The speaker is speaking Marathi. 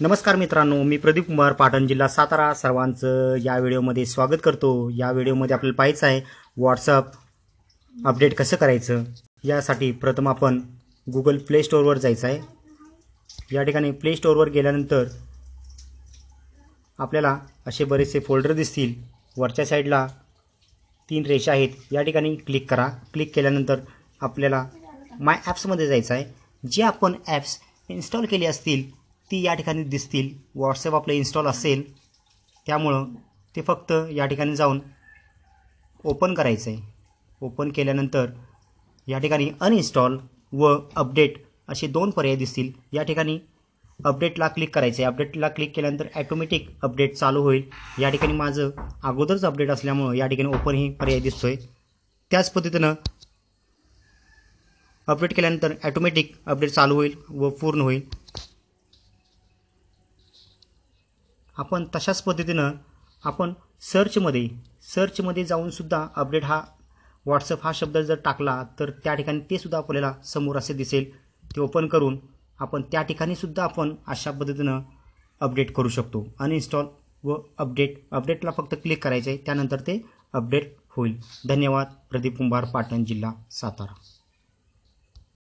नमस्कार मित्रांनो, मी प्रदीप कुमार, पाटण जिल्हा सातारा. सर्वांचं या व्हिडिओमध्ये स्वागत करतो. या व्हिडिओमध्ये आपल्याला पाहायचं आहे व्हॉट्सअप अपडेट कसं करायचं. यासाठी प्रथम आपण गुगल प्ले स्टोअरवर जायचं आहे. या ठिकाणी प्ले स्टोअरवर गेल्यानंतर आपल्याला असे बरेचसे फोल्डर दिसतील. वरच्या साईडला 3 रेषा आहेत, या ठिकाणी क्लिक करा. क्लिक केल्यानंतर आपल्याला माय ॲप्समध्ये जायचं आहे. जे आपण ॲप्स इन्स्टॉल केले असतील ती या ठिकाणी दिसतील. व्हॉट्सअप आपलं इन्स्टॉल असेल त्यामुळं ते फक्त या ठिकाणी जाऊन ओपन करायचं आहे. ओपन केल्यानंतर या ठिकाणी अनइन्स्टॉल व अपडेट असे 2 पर्याय दिसतील. या ठिकाणी अपडेटला क्लिक करायचं आहे. अपडेटला क्लिक केल्यानंतर ॲटोमॅटिक अपडेट चालू होईल. या ठिकाणी माझं अगोदरच अपडेट असल्यामुळं या ठिकाणी ओपन ही पर्याय दिसतोय. त्याच पद्धतीनं अपडेट केल्यानंतर ॲटोमॅटिक अपडेट चालू होईल व पूर्ण होईल. आपण तशाच पद्धतीनं आपण सर्चमध्ये जाऊन सुद्धा अपडेट हा व्हॉट्सअप हा शब्द जर टाकला तर त्या ठिकाणी ते सुद्धा आपल्याला समोर असे दिसेल. ते ओपन करून आपण त्या ठिकाणी सुद्धा आपण अशा पद्धतीनं अपडेट करू शकतो. अनइन्स्टॉल व अपडेटला फक्त क्लिक करायचे आहे, त्यानंतर ते अपडेट होईल. धन्यवाद. प्रदीप कुंभार, पाटण जिल्हा सातारा.